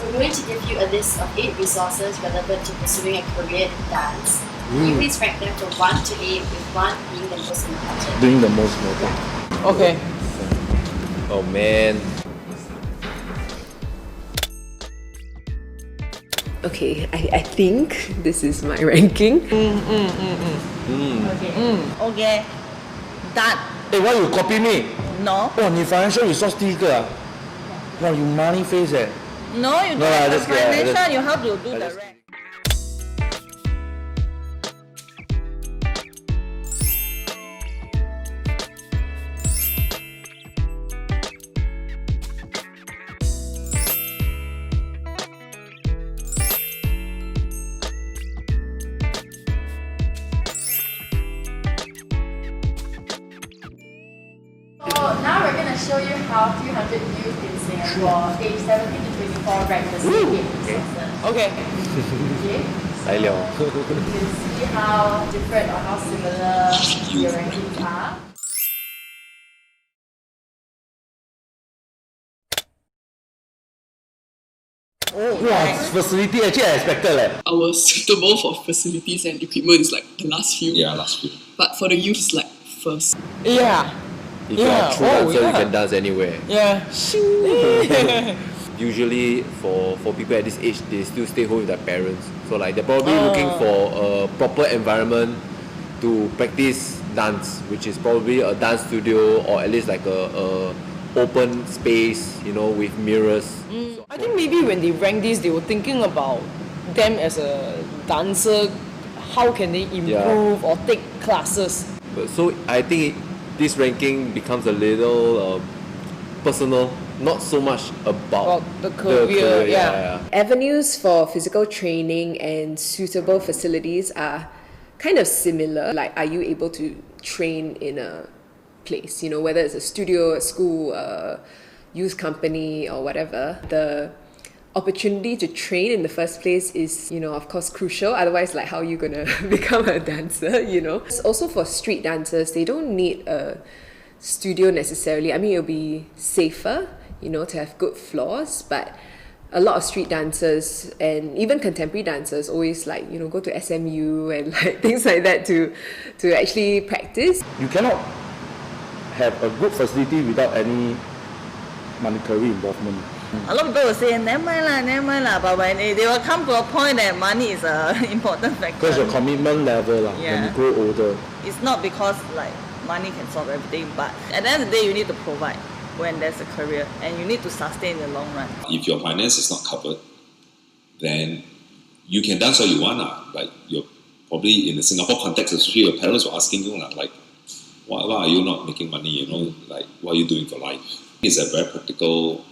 We're going to give you a list of 8 resources relevant to pursuing a career in dance. Can you please rank them from 1 to 8, with 1 being the most important? Doing the most important. Okay. Oh man. Okay, I think this is my ranking. Okay. Done. Hey, why you copy me? No. Oh, 你 financial resource 第一个啊？ Wow, you money face eh? No, you don't lah, have the just kidding, financial, you have to do the just rest. So now we're going to show you how 300 youth in Singapore, aged 17 to 24, rank the same 8 resources. Okay. Okay? 来了。 You can see how different or how similar your rankings are. Wow, facility actually I expected leh. Our suitable for facilities and equipment is like the last few. Yeah, last few. But for the youth, it's like first. Yeah. If you're a true dancer, you can dance anywhere. Yeah. Usually for people at this age, they still stay home with their parents. So like they're probably looking for a proper environment to practice dance, which is probably a dance studio or at least like a open space, you know, with mirrors. I think maybe when they rank this, they were thinking about them as a dancer, how can they improve or take classes. So I think this ranking becomes a little personal, not so much about the career. Yeah. Avenues for physical training and suitable facilities are kind of similar. Like, are you able to train in a place, you know, whether it's a studio, a school, a youth company or whatever. The opportunity to train in the first place is, you know, of course crucial. Otherwise, like, how are you gonna become a dancer, you know? It's also for street dancers, they don't need a studio necessarily. I mean, it'll be safer, you know, to have good floors, but a lot of street dancers and even contemporary dancers always, like, you know, go to SMU and like things like that to actually practice. You cannot have a good facility without any monetary involvement. A lot of people will say, never mind lah, but when they will come to a point that money is an important factor. Because your commitment level lah, when you grow older. It's not because like money can solve everything, but at the end of the day, you need to provide when there's a career, and you need to sustain in the long run. If your finance is not covered, then you can dance all you want. Like, you're probably in the Singapore context, especially your parents were asking you, like, why are you not making money? You know, like, what are you doing for life? It's a very practical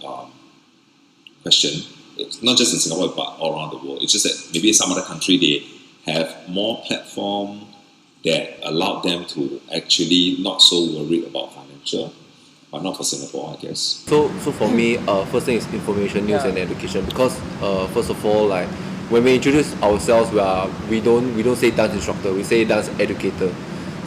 question. It's not just in Singapore, but all around the world. It's just that maybe in some other country, they have more platform that allow them to actually not so worried about financial. But not for Singapore, I guess. So for me, first thing is information, news and education, because first of all, like, when we introduce ourselves, we don't say dance instructor, we say dance educator.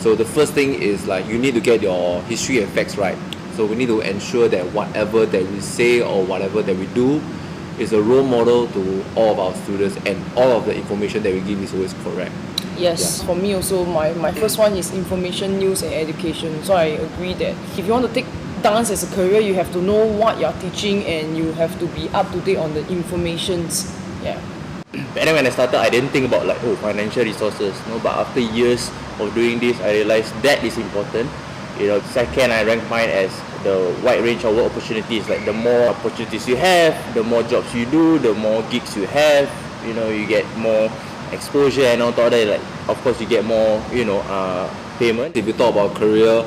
So the first thing is, like, you need to get your history and facts right. So we need to ensure that whatever that we say or whatever that we do is a role model to all of our students, and all of the information that we give is always correct. Yes, for me also, my first one is information, news and education. So I agree that if you want to take dance as a career, you have to know what you're teaching and you have to be up to date on the informations. Yeah. But then when I started, I didn't think about like, financial resources. No, but after years of doing this, I realized that is important. You know, second, I rank mine as the wide range of work opportunities. Like, the more opportunities you have, the more jobs you do, the more gigs you have. You know, you get more exposure, and on top of that, like, of course, you get more, payment. If you talk about career,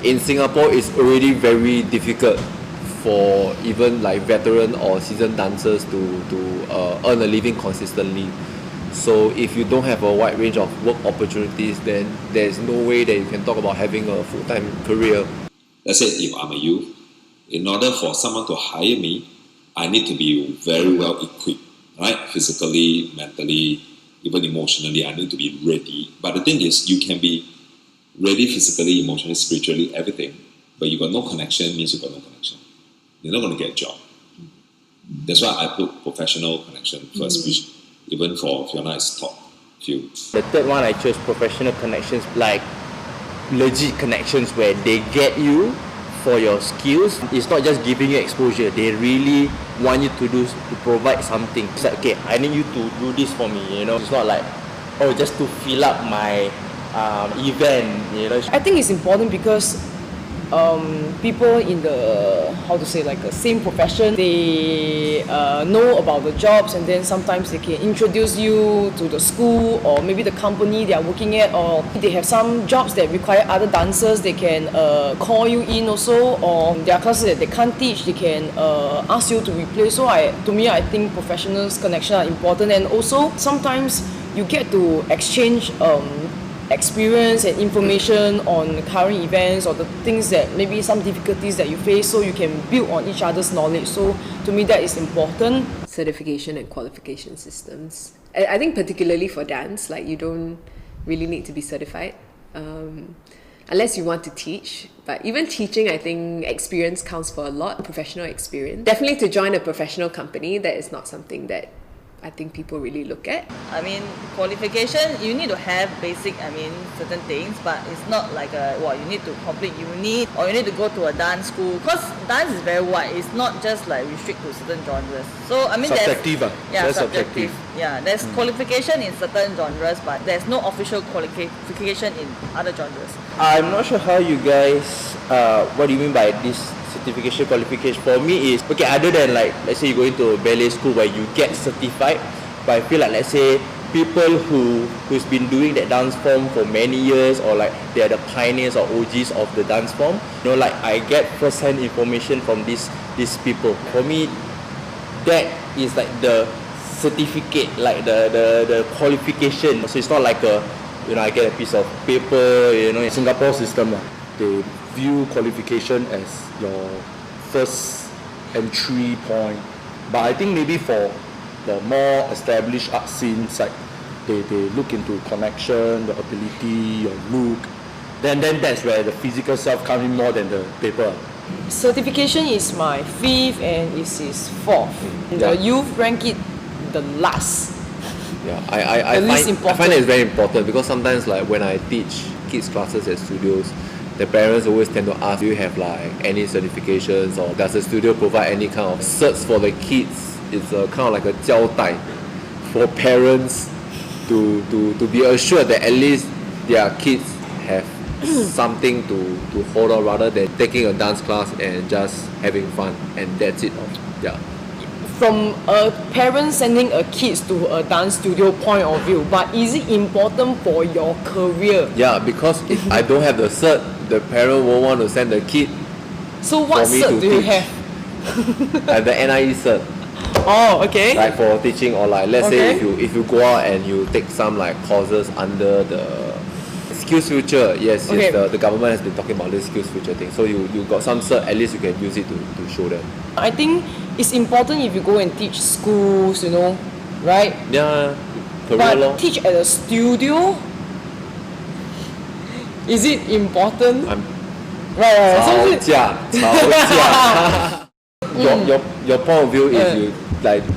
in Singapore, it's already very difficult for even like veteran or seasoned dancers to earn a living consistently. So if you don't have a wide range of work opportunities, then there's no way that you can talk about having a full-time career. Let's say if I'm a youth, in order for someone to hire me, I need to be very well equipped, right? Physically, mentally, even emotionally, I need to be ready. But the thing is, you can be ready physically, emotionally, spiritually, everything, but you got no connection means you got no connection. You're not going to get a job. That's why I put professional connection first, which even for Fiona is top few. The third one I chose professional connections, like legit connections where they get you for your skills. It's not just giving you exposure, they really want you to provide something. It's like, okay, I need you to do this for me, you know. It's not like, oh, just to fill up my event, you know. I think it's important because people in the, how to say, like the same profession, they know about the jobs, and then sometimes they can introduce you to the school or maybe the company they are working at, or they have some jobs that require other dancers, they can call you in also, or there are classes that they can't teach, they can ask you to replace. So to me, I think professionals' connection are important, and also sometimes you get to exchange experience and information on current events or the things that maybe some difficulties that you face, so you can build on each other's knowledge. So to me, that is important. Certification and qualification systems. I think particularly for dance, like you don't really need to be certified unless you want to teach. But even teaching, I think experience counts for a lot, professional experience. Definitely to join a professional company, that is not something that I think people really look at. I mean, qualification, you need to have basic, certain things, but it's not like you need to complete uni or you need to go to a dance school, because dance is very wide. It's not just like restricted to certain genres. So subjective. There's subjective. Yeah, there's qualification in certain genres, but there's no official qualification in other genres. I'm not sure how you guys, what do you mean by this certification qualification? For me is, okay, other than like, let's say you go into a ballet school where you get certified, but I feel like, let's say, people who's been doing that dance form for many years, or like they are the pioneers or OGs of the dance form, you know, like I get first-hand information from these people. For me, that is like the certificate, like the qualification. So it's not like I get a piece of paper, you know. In Singapore system, they view qualification as your first entry point. But I think maybe for the more established art scenes, like they look into connection, the ability, your look. Then that's where the physical self comes in more than the paper. Certification is my fifth and it is fourth. The youth rank it the last. Yeah, I find it's very important, because sometimes like when I teach kids classes at studios, the parents always tend to ask, do you have like any certifications, or does the studio provide any kind of certs for the kids? It's a kind of like a 交代 for parents to be assured that at least their kids have something to hold on, rather than taking a dance class and just having fun and that's it. Yeah. From a parent sending a kids to a dance studio point of view, but is it important for your career? Yeah, because if I don't have the cert, the parent won't want to send the kid. So what cert do you have? The NIE cert. Oh, okay. Like for teaching, or like let's say if you go out and you take some like courses under the Skills Future, yes, the government has been talking about this Skills Future thing. So you got some cert, at least you can use it to show them. I think it's important if you go and teach schools, you know, right? Yeah, but teach at a studio, is it important? Right. 吵架. Your point of view is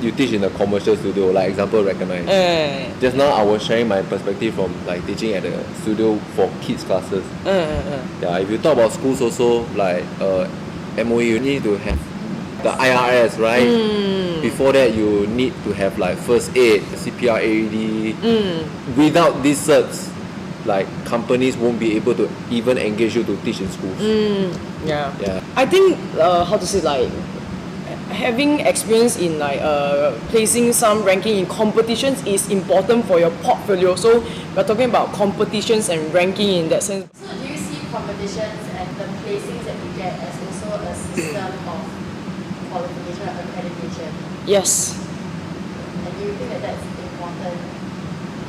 you teach in a commercial studio, like example Recognize. Just now I was sharing my perspective from like teaching at a studio for kids classes. Yeah, if you talk about schools also, like MOE, you need to have the IRS, right? Before that you need to have like first aid, CPR, AED. Without these certs, like companies won't be able to even engage you to teach in schools. Yeah. I think how to say, like having experience in like placing some ranking in competitions is important for your portfolio. So we're talking about competitions and ranking in that sense. So do you see competitions and the placings that you get as also a system of qualification or accreditation? Yes. And do you think that that's important?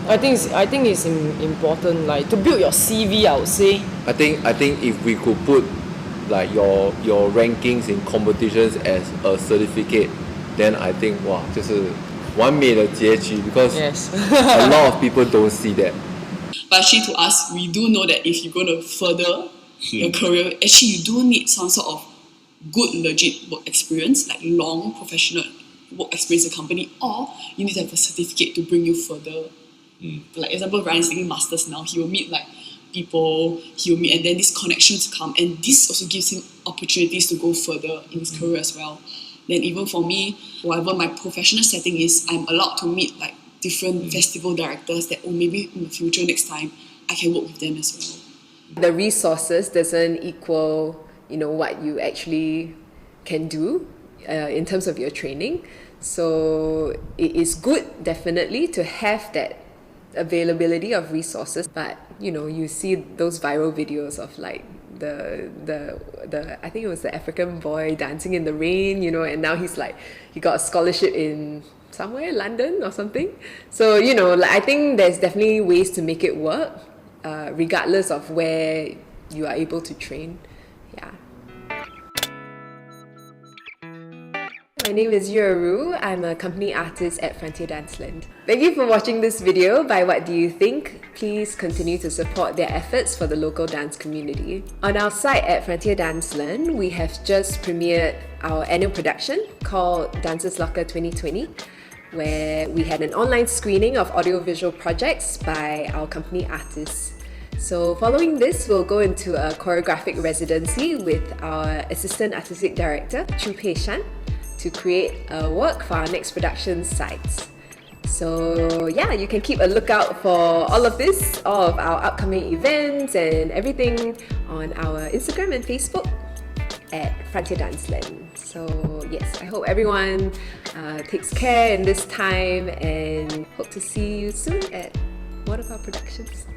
I think it's important, like to build your CV, I would say. I think if we could put like your rankings in competitions as a certificate, then I think 哇，就是完美的结局, because a lot of people don't see that. But actually, to us, we do know that if you're going to further your career, actually you do need some sort of good legit work experience, like long professional work experience in a company, or you need to have a certificate to bring you further. Like example, Ryan's taking masters now. He will meet like people. He will meet, and then these connections come, and this also gives him opportunities to go further in his career as well. Then even for me, whatever my professional setting is, I'm allowed to meet like different festival directors that maybe in the future next time I can work with them as well. The resources doesn't equal, what you actually can do in terms of your training. So it is good definitely to have that availability of resources, but you see those viral videos of like the I think it was the African boy dancing in the rain, and now he got a scholarship in somewhere, London or something. So I think there's definitely ways to make it work, regardless of where you are able to train. Yeah. My name is YueRu. I'm a company artist at Frontier Danceland. Thank you for watching this video by What Do You Think? Please continue to support their efforts for the local dance community. On our site at Frontier Danceland, we have just premiered our annual production called Dancers Locker 2020, where we had an online screening of audiovisual projects by our company artists. So following this, we'll go into a choreographic residency with our Assistant Artistic Director, Chu Pei Shan, to create a work for our next production sites. So yeah, you can keep a lookout for all of this, all of our upcoming events and everything on our Instagram and Facebook at Frontier Danceland. So yes, I hope everyone takes care in this time and hope to see you soon at one of our productions.